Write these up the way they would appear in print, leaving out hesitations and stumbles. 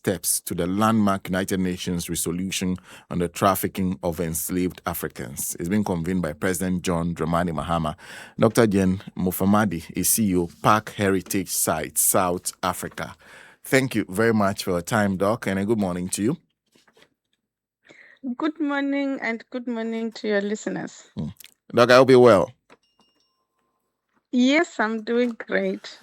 steps to the landmark United Nations resolution on the trafficking of enslaved Africans. It's been convened by President John Dramani Mahama. Dr. Jen Mufamadi is CEO, Park Heritage Site, South Africa. Thank you very much for your time, Doc, and a good morning to you. Good morning, and good morning to your listeners. Doc, I hope you're well. Yes, I'm doing great.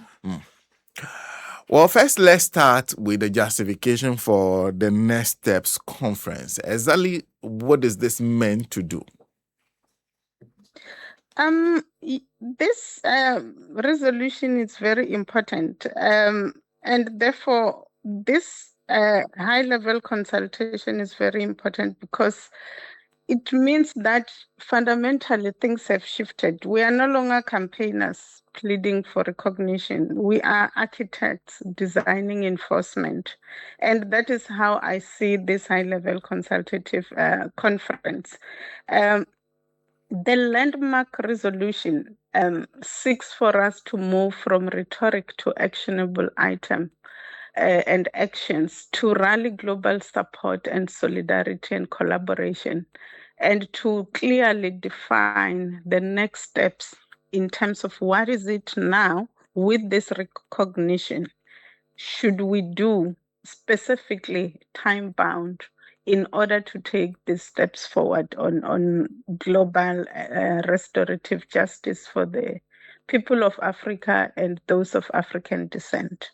Well, first, let's start with the justification for the Next Steps conference. Exactly what is this meant to do? This resolution is very important, and therefore this high-level consultation is very important because it means that fundamentally things have shifted. We are no longer campaigners pleading for recognition. We are architects designing enforcement. And that is how I see this high-level consultative conference. The landmark resolution seeks for us to move from rhetoric to actionable item and actions, to rally global support and solidarity and collaboration, and to clearly define the next steps in terms of what is it now with this recognition should we do, specifically time-bound, in order to take these steps forward on global restorative justice for the people of Africa and those of African descent.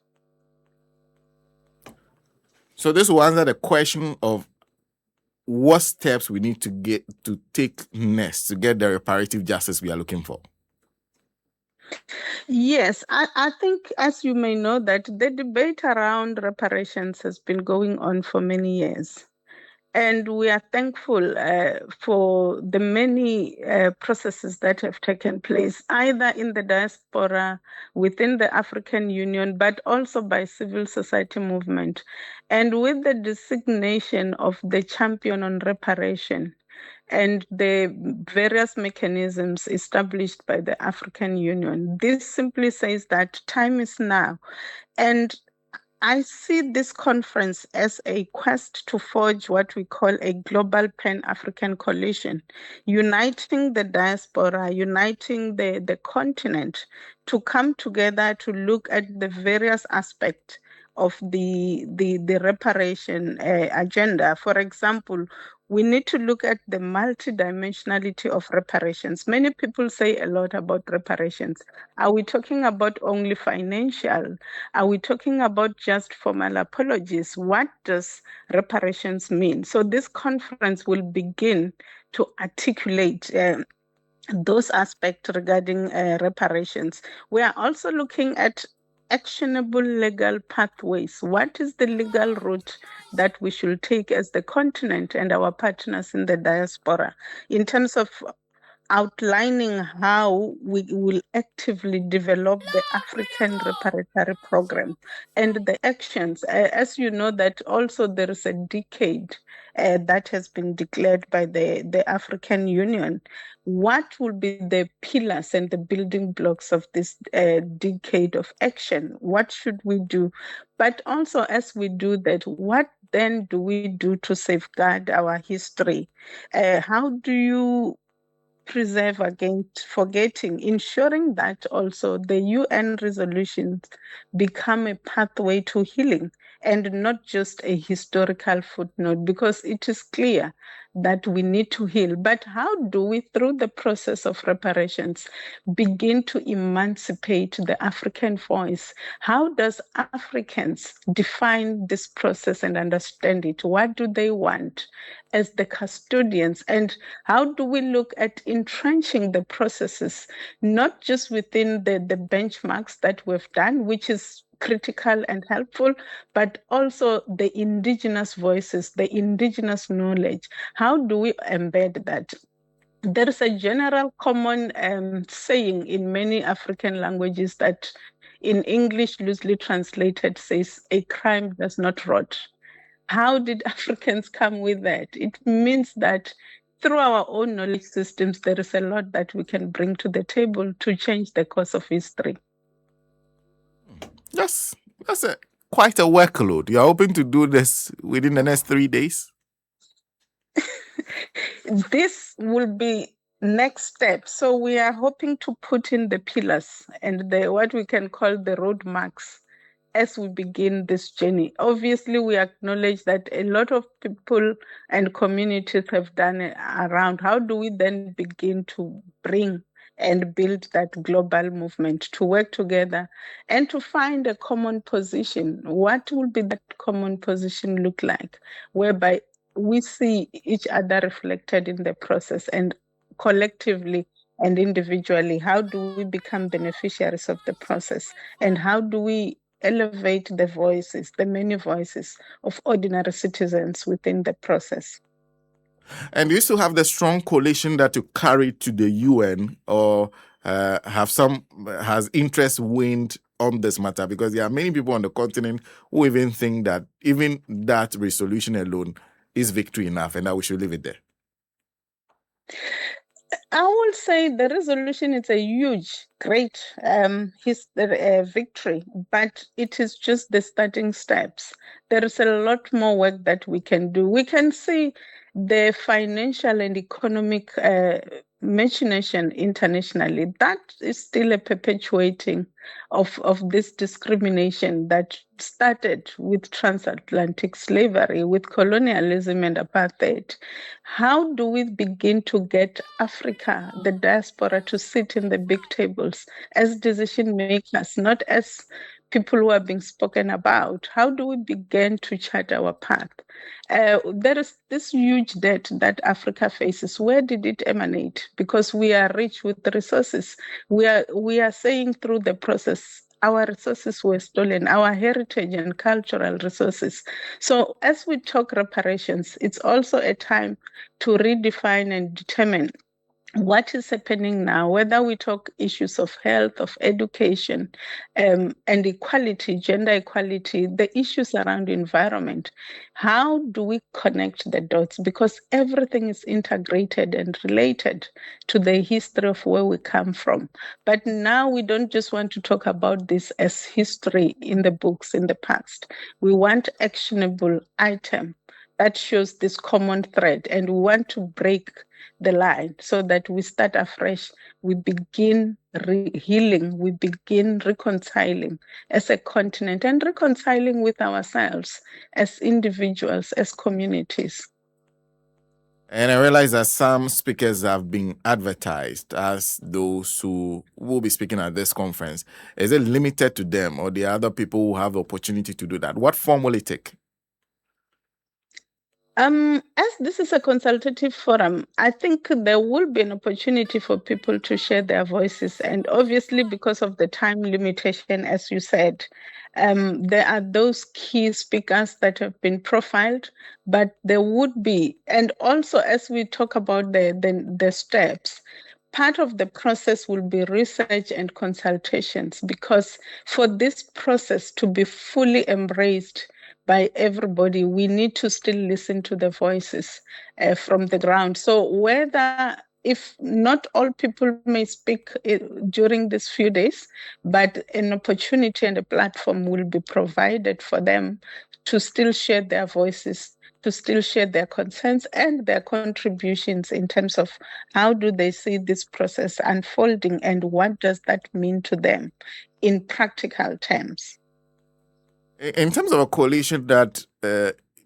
So this will answer the question of what steps we need to take next to get the reparative justice we are looking for. Yes, I think, as you may know, that the debate around reparations has been going on for many years. And we are thankful for the many processes that have taken place, either in the diaspora, within the African Union, but also by civil society movement. And with the designation of the champion on reparation and the various mechanisms established by the African Union, this simply says that time is now. And I see this conference as a quest to forge what we call a global Pan-African coalition, uniting the diaspora, uniting the continent to come together to look at the various aspects of the reparation agenda. For example, we need to look at the multidimensionality of reparations. Many people say a lot about reparations. Are we talking about only financial? Are we talking about just formal apologies? What does reparations mean? So this conference will begin to articulate those aspects regarding reparations. We are also looking at actionable legal pathways. What is the legal route that we should take as the continent and our partners in the diaspora in terms of outlining how we will actively develop the African reparatory program and the actions. As you know, that also there is a decade that has been declared by the African Union. What will be the pillars and the building blocks of this decade of action? What should we do? But also, as we do that, what then do we do to safeguard our history? How do you preserve against forgetting, ensuring that also the UN resolutions become a pathway to healing and not just a historical footnote, because it is clear that we need to heal. But how do we, through the process of reparations, begin to emancipate the African voice? How does Africans define this process and understand it? What do they want as the custodians? And how do we look at entrenching the processes, not just within the benchmarks that we've done, which is critical and helpful, but also the indigenous voices, the indigenous knowledge? How do we embed that? There is a general common saying in many African languages that in English loosely translated says, a crime does not rot. How did Africans come with that? It means that through our own knowledge systems, there is a lot that we can bring to the table to change the course of history. Yes, that's a quite a workload. You're hoping to do this within the next 3 days? This will be next step. So we are hoping to put in the pillars and the what we can call the roadmarks as we begin this journey. Obviously, we acknowledge that a lot of people and communities have done it around. How do we then begin to bring and build that global movement to work together and to find a common position? What will be that common position look like, whereby we see each other reflected in the process, and collectively and individually, how do we become beneficiaries of the process, and how do we elevate the voices, the many voices of ordinary citizens within the process? And do you still have the strong coalition that you carry to the UN, or has interest waned on this matter? Because there are many people on the continent who even think that even that resolution alone is victory enough, and that we should leave it there. I will say the resolution is a huge, great victory, but it is just the starting steps. There is a lot more work that we can do. We can see the financial and economic machination internationally. That is still a perpetuating of this discrimination that started with transatlantic slavery, with colonialism and apartheid. How do we begin to get Africa, the diaspora, to sit in the big tables as decision makers, not as people who are being spoken about? How do we begin to chart our path? There is this huge debt that Africa faces. Where did it emanate? Because we are rich with resources. We are saying through the process our resources were stolen, our heritage and cultural resources. So as we talk reparations, it's also a time to redefine and determine what is happening now, whether we talk issues of health, of education, and equality, gender equality, the issues around environment. How do we connect the dots? Because everything is integrated and related to the history of where we come from. But now we don't just want to talk about this as history in the books in the past. We want actionable item that shows this common thread, and we want to break the line so that we start afresh. We begin healing, we begin reconciling as a continent and reconciling with ourselves as individuals, as communities. And I realize that some speakers have been advertised as those who will be speaking at this conference. Is it limited to them, or the other people who have the opportunity to do that? What form will it take? As this is a consultative forum, I think there will be an opportunity for people to share their voices. And obviously, because of the time limitation, as you said, there are those key speakers that have been profiled, but there would be, and also as we talk about the steps, part of the process will be research and consultations, because for this process to be fully embraced by everybody, we need to still listen to the voices from the ground. So whether, if not all people may speak during these few days, but an opportunity and a platform will be provided for them to still share their voices, to still share their concerns and their contributions in terms of how do they see this process unfolding and what does that mean to them in practical terms. In terms of a coalition that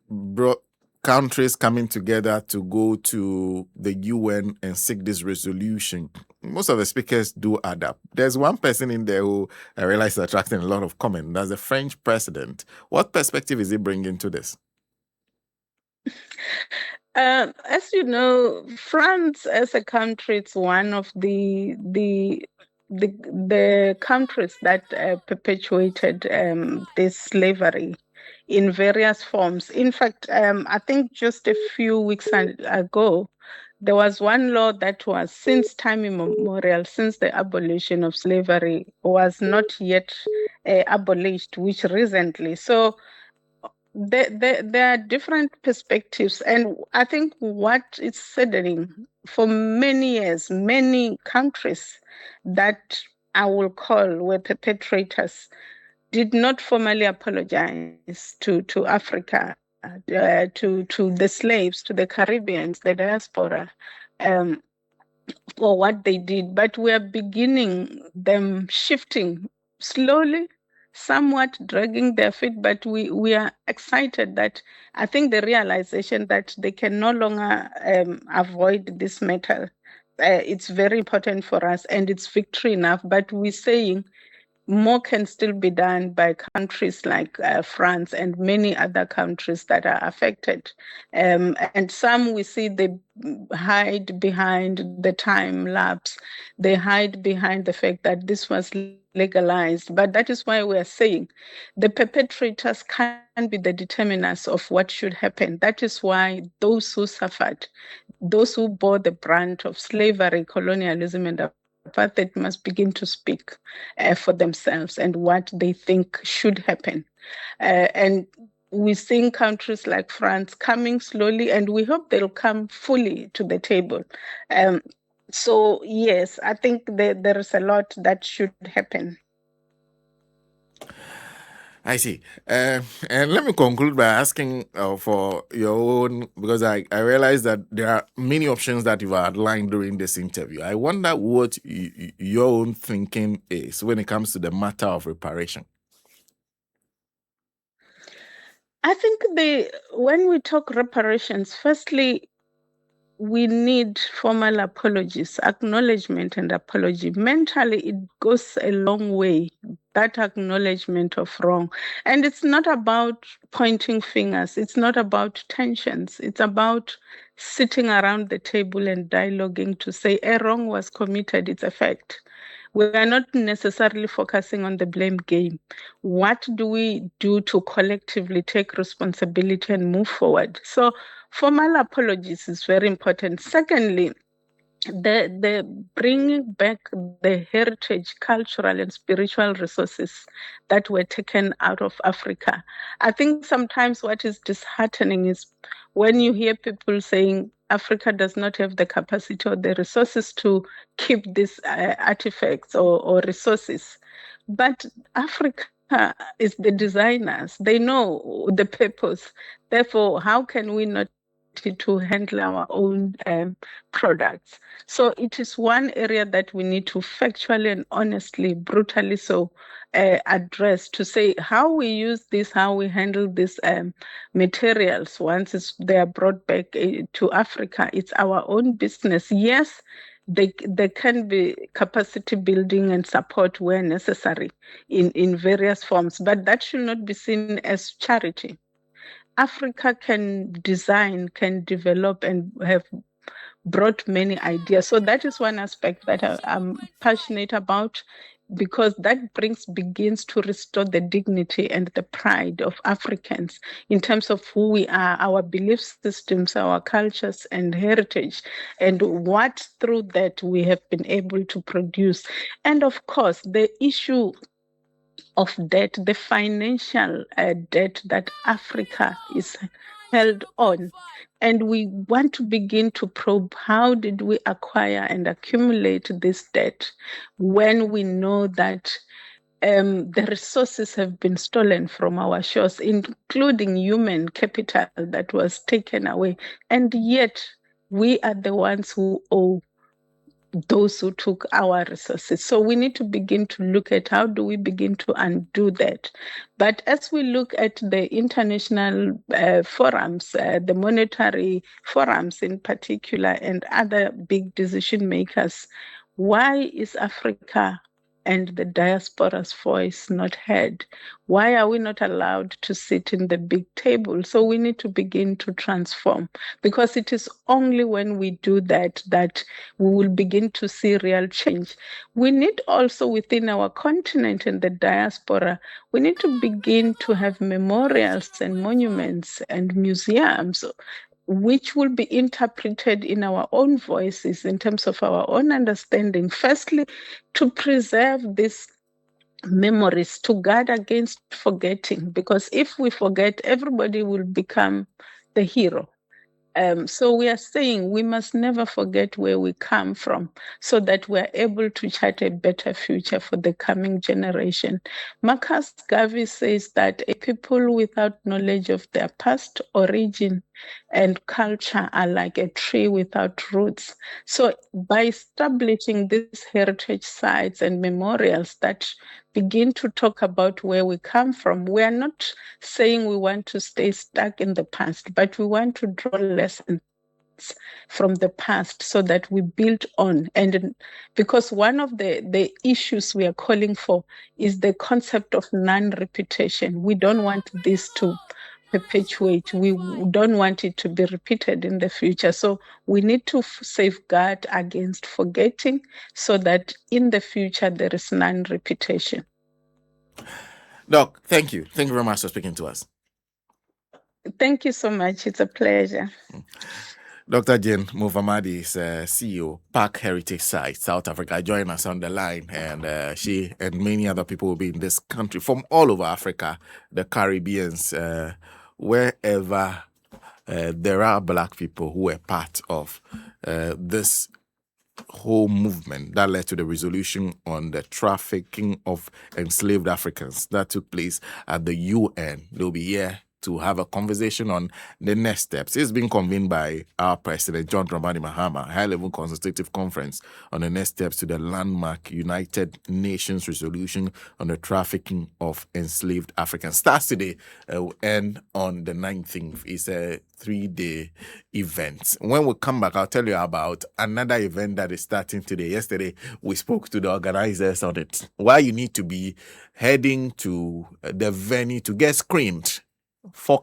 brought countries coming together to go to the UN and seek this resolution, most of the speakers do add up. There's one person in there who I realize is attracting a lot of comment. That's the French president. What perspective is he bringing to this? As you know, France as a country, it's one of the countries that perpetuated this slavery in various forms. In fact, I think just a few weeks ago, there was one law that was, since time immemorial, since the abolition of slavery, was not yet abolished, which recently. So there are different perspectives, and I think what is saddening, for many years, many countries that I will call were perpetrators did not formally apologize to Africa, to the slaves, to the Caribbeans, the diaspora, um, for what they did. But we are beginning them shifting slowly, somewhat dragging their feet. But we are excited that I think the realization that they can no longer avoid this matter. It's very important for us, and it's victory enough. But we're saying more can still be done by countries like France and many other countries that are affected. And some we see they hide behind the time lapse, they hide behind the fact that this was legalized. But that is why we are saying the perpetrators can't be the determinants of what should happen. That is why those who suffered, those who bore the brunt of slavery, colonialism, and apartheid must begin to speak for themselves and what they think should happen. And we're seeing countries like France coming slowly, and we hope they'll come fully to the table. Um, so, yes, I think there is a lot that should happen. I see. And let me conclude by asking for your own, because I realize that there are many options that you've outlined during this interview. I wonder what your own thinking is when it comes to the matter of reparation. I think when we talk reparations, firstly, we need formal apologies, acknowledgement and apology. Mentally, it goes a long way, that acknowledgement of wrong. And it's not about pointing fingers, it's not about tensions, it's about sitting around the table and dialoguing to say a wrong was committed, it's a fact. We are not necessarily focusing on the blame game. What do we do to collectively take responsibility and move forward? So formal apologies is very important. Secondly, the bringing back the heritage, cultural and spiritual resources that were taken out of Africa. I think sometimes what is disheartening is when you hear people saying Africa does not have the capacity or the resources to keep these artifacts or resources. But Africa is the designers. They know the purpose. Therefore, how can we not to handle our own products? So it is one area that we need to factually and honestly, brutally so address to say how we use this, how we handle these materials once they are brought back to Africa. It's our own business. Yes, there can be capacity building and support where necessary in various forms, but that should not be seen as charity. Africa can design, can develop, and have brought many ideas. So that is one aspect that I'm passionate about, because that begins to restore the dignity and the pride of Africans in terms of who we are, our belief systems, our cultures and heritage, and what through that we have been able to produce. And of course, the issue of debt, the financial debt that Africa is held on. And we want to begin to probe how did we acquire and accumulate this debt when we know that the resources have been stolen from our shores, including human capital that was taken away. And yet we are the ones who owe those who took our resources. So we need to begin to look at how do we begin to undo that. But as we look at the international forums, the monetary forums in particular, and other big decision makers, why is Africa and the diaspora's voice not heard? Why are we not allowed to sit in the big table? So we need to begin to transform, because it is only when we do that that we will begin to see real change. We need also within our continent and the diaspora, we need to begin to have memorials and monuments and museums which will be interpreted in our own voices in terms of our own understanding. Firstly, to preserve these memories, to guard against forgetting, because if we forget, everybody will become the hero. So we are saying we must never forget where we come from so that we are able to chart a better future for the coming generation. Marcus Garvey says that a people without knowledge of their past origin and culture are like a tree without roots. So by establishing these heritage sites and memorials that begin to talk about where we come from, we are not saying we want to stay stuck in the past, but we want to draw lessons from the past so that we build on. And because one of the issues we are calling for is the concept of non-repetition. We don't want this to perpetuate. We don't want it to be repeated in the future. So we need to safeguard against forgetting so that in the future there is non-repetition. Doc, thank you. Thank you very much for speaking to us. Thank you so much. It's a pleasure. Dr. Jane Mufamadi is CEO, Park Heritage Site, South Africa, join us on the line. And she and many other people will be in this country from all over Africa, the Caribbeans, wherever there are Black people who were part of this whole movement that led to the resolution on the trafficking of enslaved Africans that took place at the UN. They'll be here to have a conversation on the next steps. It's been convened by our president, John Dramani Mahama, high-level consultative conference on the next steps to the landmark United Nations resolution on the trafficking of enslaved Africans. Starts today, will end on the 19th. It's a 3-day event. When we come back, I'll tell you about another event that is starting today. Yesterday, we spoke to the organizers on it. Why you need to be heading to the venue to get screened for